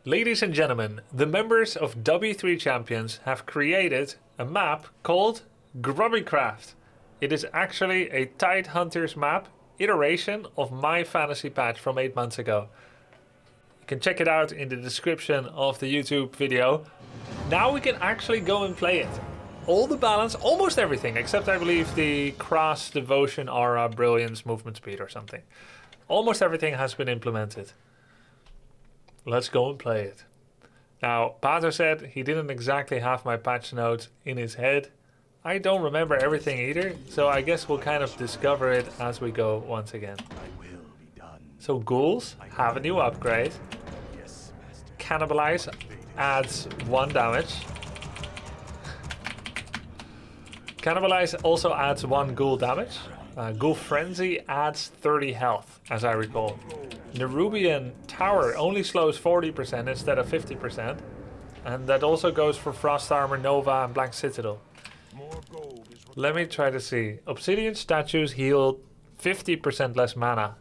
Ladies and gentlemen, the members of W3 Champions have created a map called GRUBBYCRAFT. It is actually a Tide Hunters map iteration of my fantasy patch from 8 months ago. You can check it out in the description of the YouTube video. Now we can actually go and play it. All the balance, almost everything, except I believe the Cross, Devotion, Aura, Brilliance, Movement Speed or something. Almost everything has been implemented. Let's go and play it. Now, PaTo said he didn't exactly have my patch notes in his head. I don't remember everything either, so I guess we'll kind of discover it as we go once again. So ghouls have a new upgrade. Cannibalize adds 1 damage. Cannibalize also adds 1 ghoul damage. Ghoul Frenzy adds 30 health, as I recall. Nerubian Tower only slows 40% instead of 50%. And that also goes for Frost Armor, Nova and Black Citadel. Let me try to see. Obsidian statues heal 50% less mana.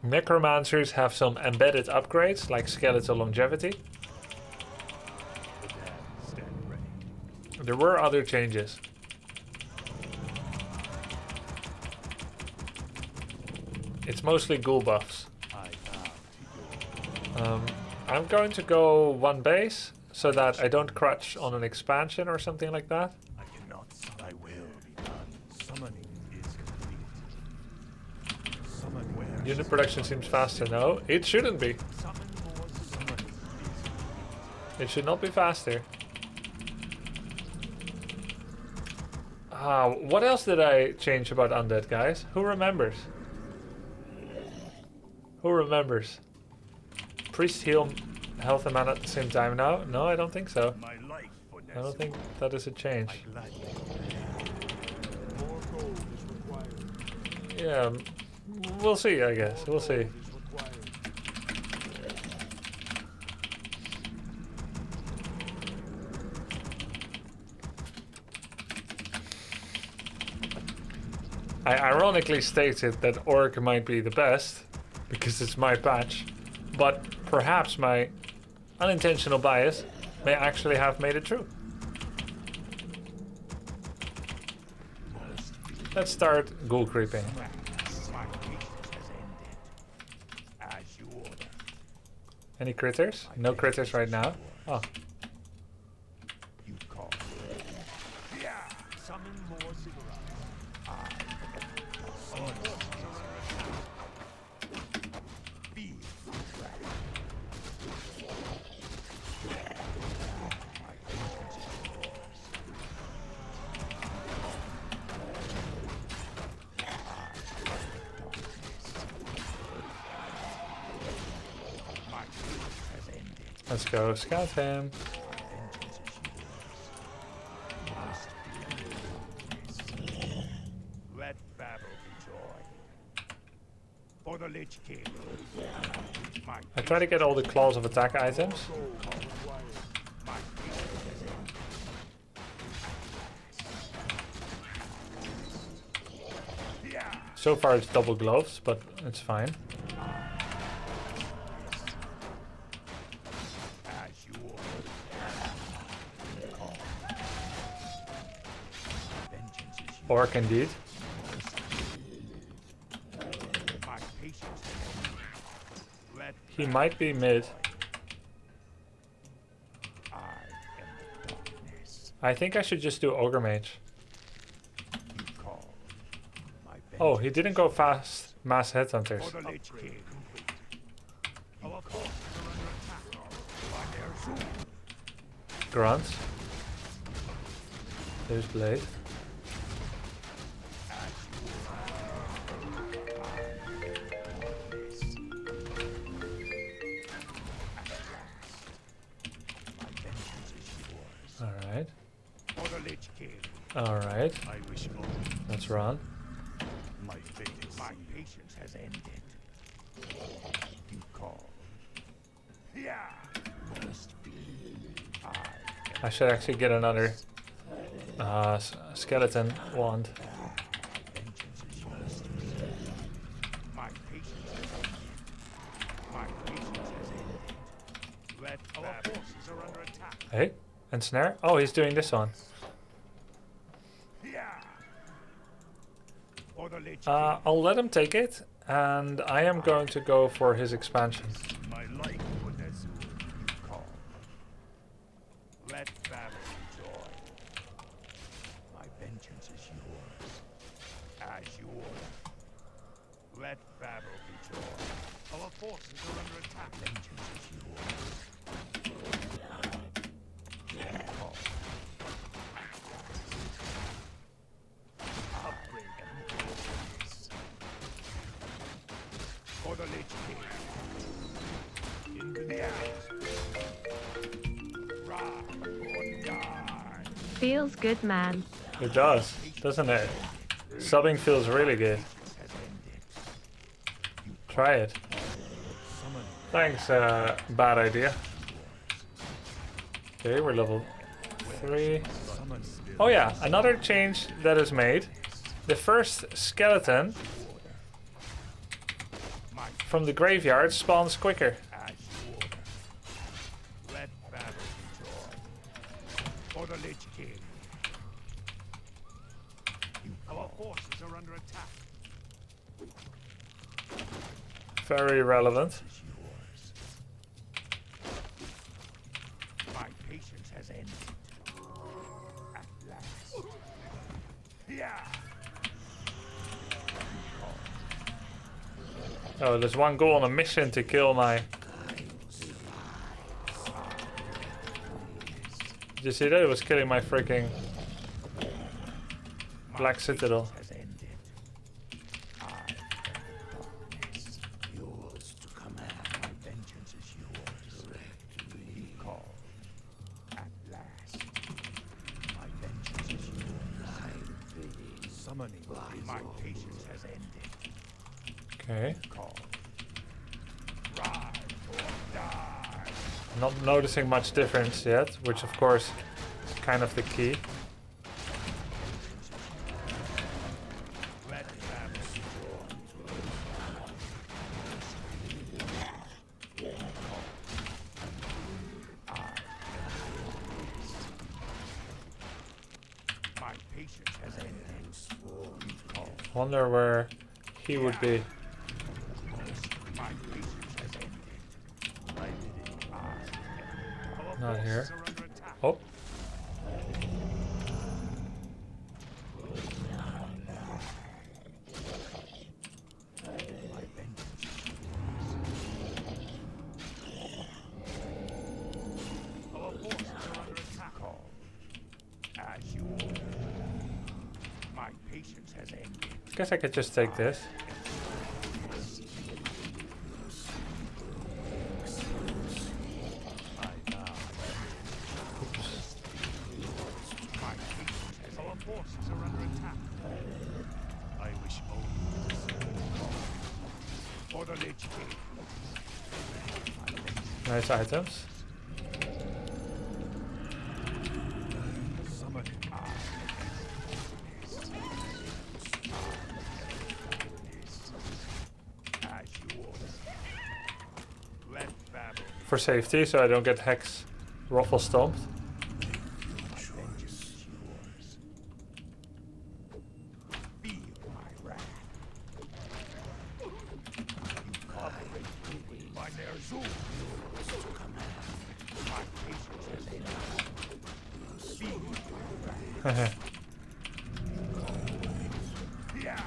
Necromancers have some embedded upgrades like Skeletal Longevity. There were other changes. It's mostly ghoul buffs. I'm going to go 1 base so that I don't crutch on an expansion or something like that. I will be done. Summoning is complete. Unit production seems faster. No, it shouldn't be. It should not be faster. What else did I change about undead, guys? Who remembers? Who remembers? Priest heal health and mana at the same time now? No, I don't think so. I don't think that is a change. Yeah, we'll see, I guess. We'll see. I ironically stated that Orc might be the best, because it's my patch, but perhaps my unintentional bias may actually have made it true. Let's start ghoul creeping. Any critters? No critters right now. Oh. Let's go scout him. Let battle be joy. For the Lich King. I try to get all the claws of attack items. So far it's double gloves, but it's fine. Orc indeed. He might be mid. I think I should just do Ogre Mage. Oh, he didn't go fast mass headhunters. Grunts. There's Blade. Alright. Alright. Let's run. My patience has ended. You call. Yeah. I should actually get another skeleton wand. My patience My patience has ended. Let our forces are under attack. Hey, and snare. Oh, he's doing this one. Yeah. For the Lich I'll let him take it, and I am going to go for his expansion. King. My life for Nezul, you call. Let battle be joy. My vengeance is yours. As you order. Let battle be joy. Our forces are under attack. Vengeance is yours. You call. Upgrade and progress. For the Lich King. Into the abyss. Rise or die. Feels good, man. It does, doesn't it? Subbing feels really good. Has ended. Try it. Thanks, bad idea. Okay, we're level 3. Oh yeah, another change that is made. The first skeleton from the graveyard spawns quicker. As you order. Let battle be joy. For the Lich King. Our forces are under attack. Very relevant. Is yours. My patience has ended. At last. Yeah. Oh, there's one goal on a mission to kill my... Did you see that? It was killing my freaking Black Citadel. Has ended. Yours to command. My vengeance is yours. Be called. At last. My vengeance is yours. Summoning. My patience has ended. Okay. Call. Rise or die. Not noticing much difference yet, which of course is kind of the key. Let battle be my patience has ended. Wonder where he would be. My patience has ended. I did it. Our Not here. forces are under attack. Oh, My vengeance is yours. Our forces are under attack. Call. As you order. My patience has ended. guess I could just take this. My patience has Our forces are under attack. I wish only to see you call. For the Lich King. Nice items. Summon. As you order. Let battle. For safety, so I don't get hex ruffle stomped. My vengeance is yours. Feel my wrath. You cooperate with my Ner'zhul. Yours to command. My patience has ended. Feel my wrath. Yeah.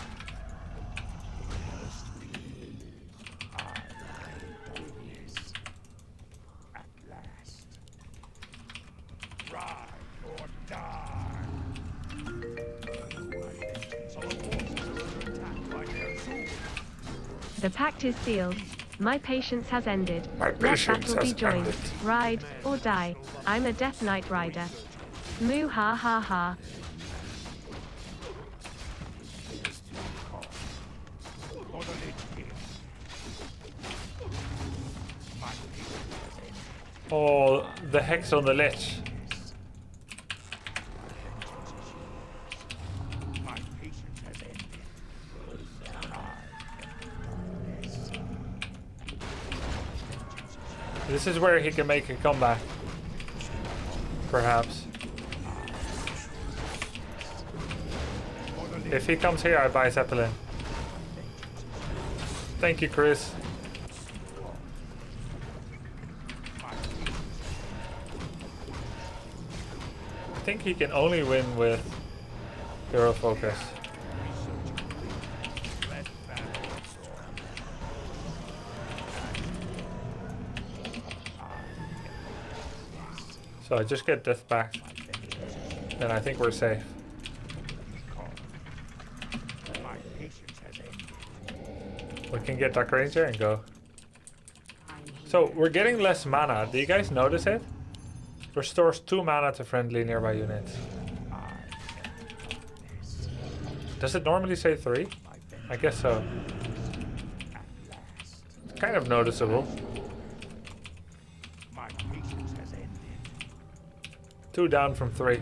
At last. Ride or die. So the forces are under attack by Ner'zhul. The pact is sealed. My patience has ended. My Let patience battle be has joined. ended. Ride or die. I'm a Death Knight rider. Moo ha ha ha. For the Lich King. My patience has ended. Oh, the hex on the lich. My patience has ended. This is where he can make a comeback. Perhaps. If he comes here, I buy Zeppelin. Thank you, Chris. I think he can only win with Hero Focus. So I just get death back. Then I think we're safe. We can get Dark Ranger and go. So we're getting less mana. Do you guys notice it? Restores 2 mana to friendly nearby units. Does it normally say 3? I guess so. It's kind of noticeable. 2 down from 3.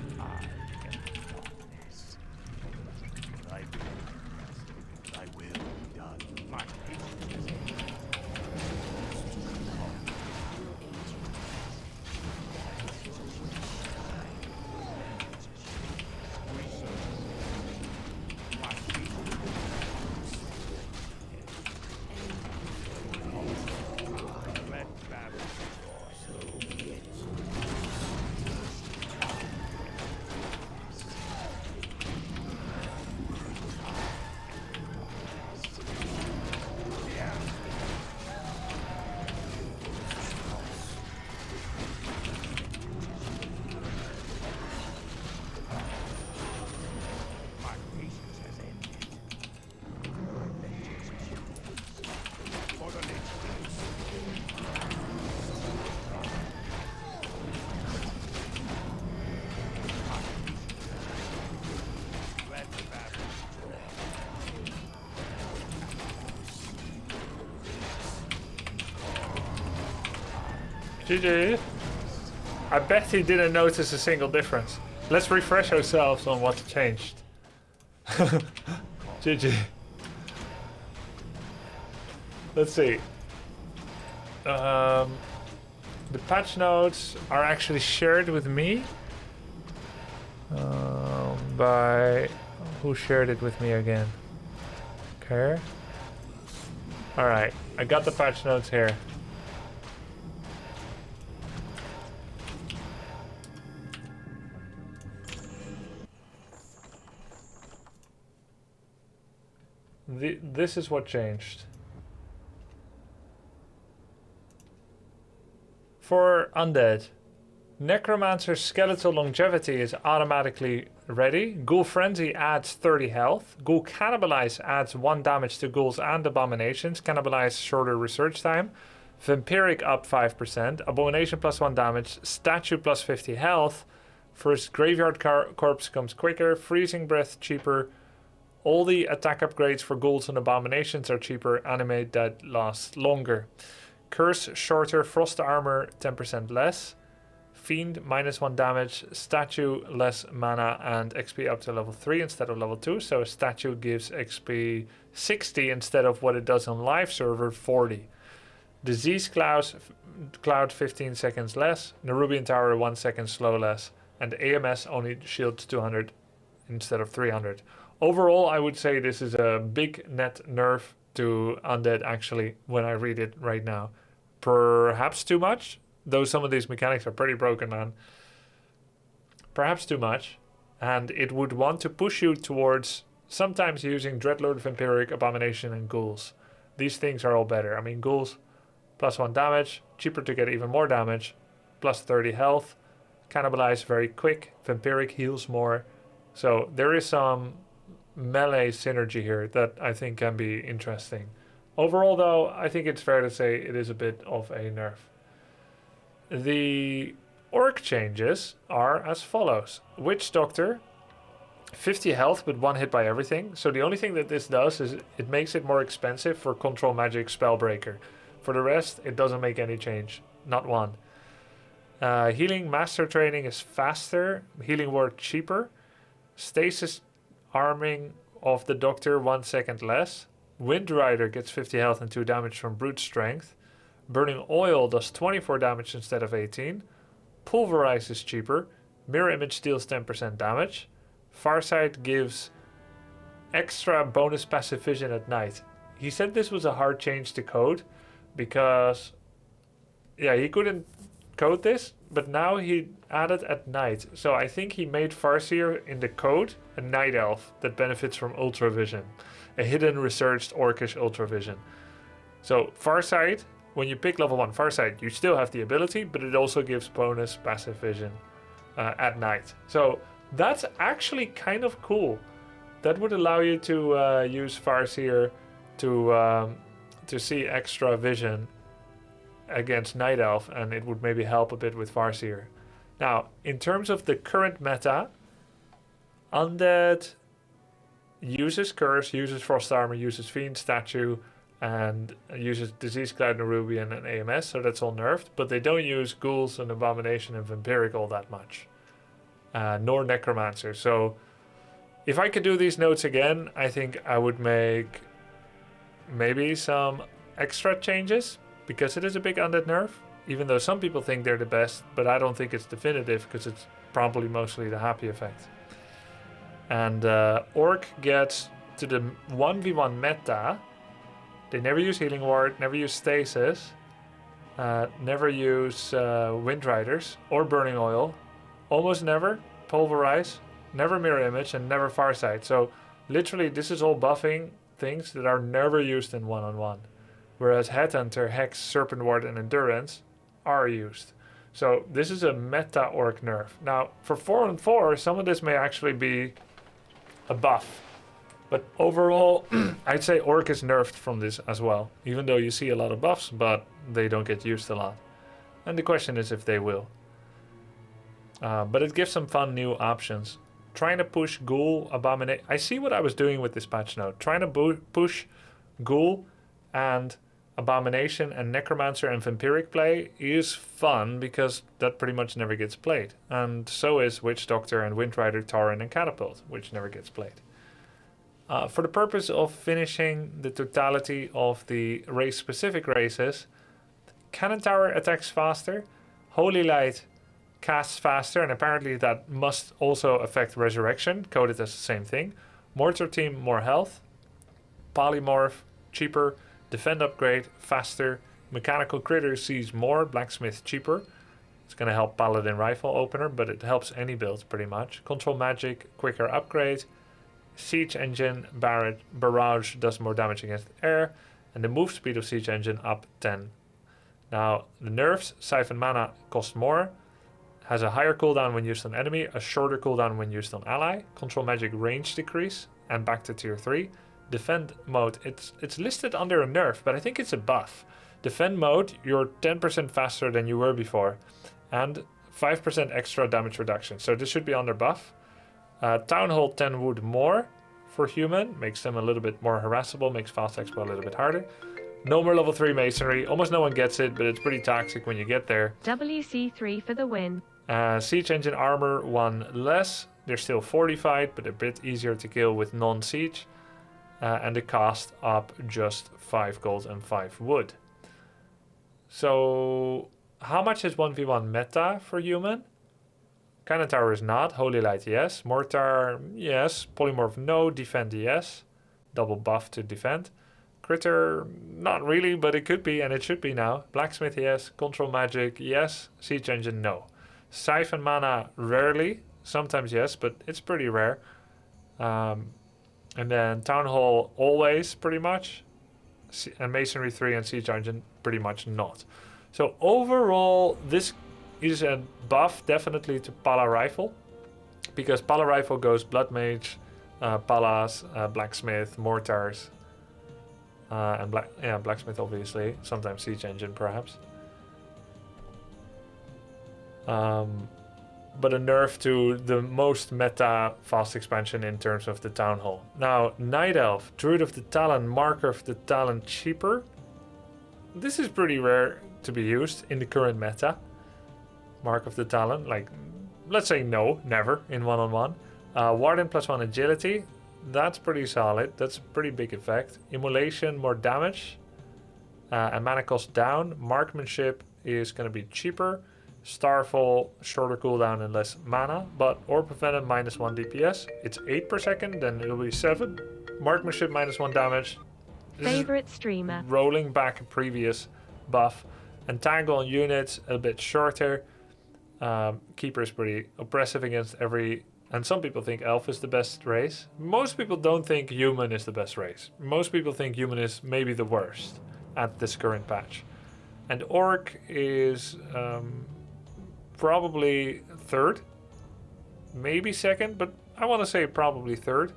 GG. I bet he didn't notice a single difference. Let's refresh ourselves on what changed. GG. Let's see. The patch notes are actually shared with me. By... Who shared it with me again? Okay. Alright, I got the patch notes here. This is what changed. For Undead, Necromancer's Skeletal Longevity is automatically ready. Ghoul Frenzy adds 30 health. Ghoul Cannibalize adds 1 damage to ghouls and abominations. Cannibalize shorter research time. Vampiric up 5%. Abomination plus 1 damage. Statue plus 50 health. First Graveyard Corpse comes quicker. Freezing Breath cheaper. All the attack upgrades for ghouls and abominations are cheaper. Animate that lasts longer. Curse shorter. Frost armor 10% less. Fiend minus 1 damage. Statue less mana and XP up to level 3 instead of level 2. So a statue gives XP 60 instead of what it does on live server 40. Disease cloud 15 seconds less. Nerubian Tower 1 second slow less. And AMS only shields 200 instead of 300. Overall, I would say this is a big net nerf to Undead, actually, when I read it right now. Perhaps too much, though some of these mechanics are pretty broken, man. Perhaps too much, and it would want to push you towards sometimes using Dreadlord, Vampiric, Abomination, and Ghouls. These things are all better. I mean, Ghouls, plus 1 damage, cheaper to get even more damage, plus 30 health, Cannibalize very quick, Vampiric heals more. So there is some melee synergy here that I think can be interesting. Overall, though, I think it's fair to say it is a bit of a nerf. The orc changes are as follows. Witch Doctor, 50 health but 1 hit by everything. So the only thing that this does is it makes it more expensive for Control Magic Spellbreaker. For the rest, it doesn't make any change. Not one. Healing Master Training is faster. Healing Word cheaper. Stasis arming of the Doctor 1 second less. Wind Rider gets 50 health and 2 damage from Brute Strength. Burning Oil does 24 damage instead of 18. Pulverize is cheaper. Mirror Image deals 10% damage. Farsight gives extra bonus passive vision at night. He said this was a hard change to code because, yeah, he couldn't code this, but now he added at night. So I think he made Farseer in the code a night elf that benefits from ultravision, a hidden researched orcish ultravision. So Farsight, when you pick level 1 Farsight, you still have the ability, but it also gives bonus passive vision at night. So that's actually kind of cool. That would allow you to use Farseer to see extra vision against Night Elf, and it would maybe help a bit with Farseer. Now, in terms of the current meta, Undead uses Curse, uses Frost Armor, uses Fiend Statue, and uses Disease Cloud, Nerubian, and AMS, so that's all nerfed, but they don't use Ghouls and Abomination and Vampiric all that much, nor Necromancer. So if I could do these notes again, I think I would make maybe some extra changes, because it is a big Undead nerf, even though some people think they're the best, but I don't think it's definitive, because it's probably mostly the happy effect. And Orc gets to the 1v1 meta. They never use Healing Ward, never use Stasis, never use Wind Riders or Burning Oil, almost never Pulverize, never Mirror Image, and never Farsight. So literally this is all buffing things that are never used in one-on-one. Whereas Headhunter, Hex, Serpent Ward, and Endurance are used. So this is a meta Orc nerf. Now for 4-on-4, some of this may actually be a buff. But overall, I'd say Orc is nerfed from this as well. Even though you see a lot of buffs, but they don't get used a lot. And the question is if they will. But it gives some fun new options. Trying to push Ghoul, Abomination. I see what I was doing with this patch note. Trying to push Ghoul and Abomination and Necromancer and Vampiric play is fun because that pretty much never gets played. And so is Witch Doctor and Wind Rider, Tauren, and Catapult, which never gets played. For the purpose of finishing the totality of the race-specific races, Cannon Tower attacks faster, Holy Light casts faster, and apparently that must also affect Resurrection, coded as the same thing. Mortar Team, more health. Polymorph, cheaper. Defend upgrade, faster. Mechanical Critter sees more. Blacksmith, cheaper. It's going to help Paladin Rifle Opener, but it helps any build pretty much. Control Magic, quicker upgrade. Siege Engine, Barrage does more damage against air. And the move speed of Siege Engine up 10. Now, the nerfs, Siphon Mana cost more. Has a higher cooldown when used on enemy, a shorter cooldown when used on ally. Control Magic range decrease, and back to tier 3. Defend mode, it's listed under a nerf, but I think it's a buff. Defend mode, you're 10% faster than you were before, and 5% extra damage reduction. So this should be under buff. Town Hall 10 wood more for human, makes them a little bit more harassable, makes fast expo a little bit harder. No more level 3 masonry, almost no one gets it, but it's pretty toxic when you get there. WC3 for the win. Siege Engine armor 1 less, they're still fortified, but a bit easier to kill with non-siege. And the cost up just 5 gold and 5 wood. So how much is 1v1 meta for human? Cannon Tower is not. Holy Light, yes. Mortar, yes. Polymorph, no. Defend, yes. Double buff to defend. Critter, not really, but it could be, and it should be now. Blacksmith, yes. Control Magic, yes. Siege Engine, no. Siphon Mana, rarely. Sometimes yes, but it's pretty rare. And then Town Hall, always, pretty much. And Masonry 3 and Siege Engine, pretty much not. So overall, this is a buff definitely to Pala Rifle. Because Pala Rifle goes Blood Mage, Palas, Blacksmith, Mortars. And Blacksmith, obviously. Sometimes Siege Engine, perhaps. But a nerf to the most meta fast expansion in terms of the Town Hall. Now, Night Elf, Druid of the Talon, Marker of the Talon, cheaper. This is pretty rare to be used in the current meta. Mark of the Talon, like, let's say no, never in one-on-one. Warden +1 agility, that's pretty solid. That's a pretty big effect. Immolation, more damage. and mana cost down. Marksmanship is going to be cheaper. Starfall, shorter cooldown and less mana, but Orb of Venom -1 DPS. It's 8 per second, then it'll be 7. Marksmanship -1 damage. This is Favorite streamer. rolling back a previous buff. Entangle on units, a bit shorter. Keeper is pretty oppressive against every... And some people think Elf is the best race. Most people don't think Human is the best race. Most people think Human is maybe the worst at this current patch. And Orc is... probably third, maybe second, but I want to say probably third.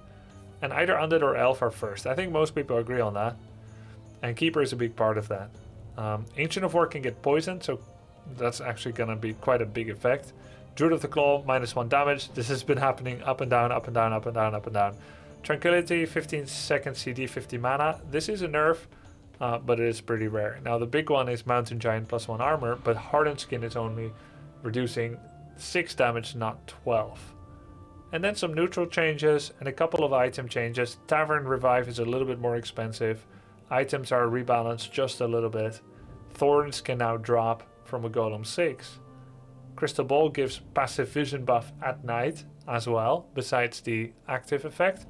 And either Undead or Elf are first. I think most people agree on that. And Keeper is a big part of that. Ancient of War can get poisoned, so that's actually going to be quite a big effect. Druid of the Claw, -1 damage. This has been happening up and down, up and down, up and down, up and down. Tranquility, 15 seconds CD, 50 mana. This is a nerf, but it is pretty rare. Now the big one is Mountain Giant +1 armor, but Hardened Skin is only reducing 6 damage, not 12. And then some neutral changes and a couple of item changes. Tavern Revive is a little bit more expensive. Items are rebalanced just a little bit. Thorns can now drop from a Golem 6. Crystal Ball gives passive vision buff at night as well, besides the active effect.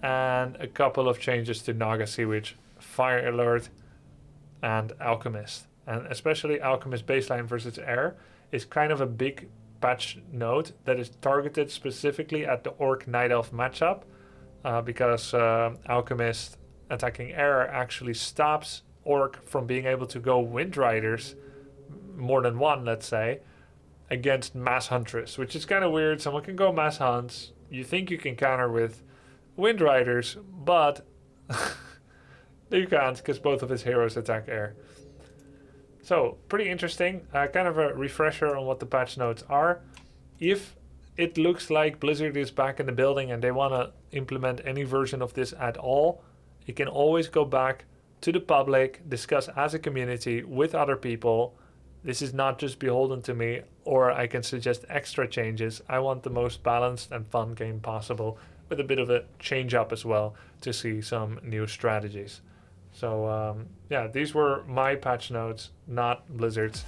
And a couple of changes to Naga Sea Witch, Fire Alert, and Alchemist. And especially Alchemist baseline versus air is kind of a big patch note that is targeted specifically at the Orc Night Elf matchup, because Alchemist attacking air actually stops Orc from being able to go Wind Riders, more than one, let's say, against Mass Huntress, which is kind of weird. Someone can go Mass Hunts. You think you can counter with Wind Riders, but you can't because both of his heroes attack air. So, pretty interesting. Kind of a refresher on what the patch notes are. If it looks like Blizzard is back in the building and they want to implement any version of this at all, you can always go back to the public, discuss as a community with other people. This is not just beholden to me, or I can suggest extra changes. I want the most balanced and fun game possible, with a bit of a change up as well to see some new strategies. So yeah, these were my patch notes, not Blizzard's.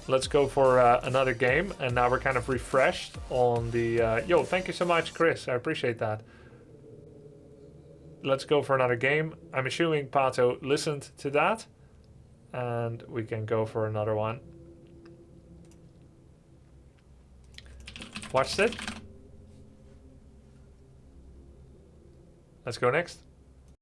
Let's go for another game, and now we're kind of refreshed on the... yo, thank you so much, Chris. I appreciate that. Let's go for another game. I'm assuming PaTo listened to that, and we can go for another one. Watched it. Let's go next.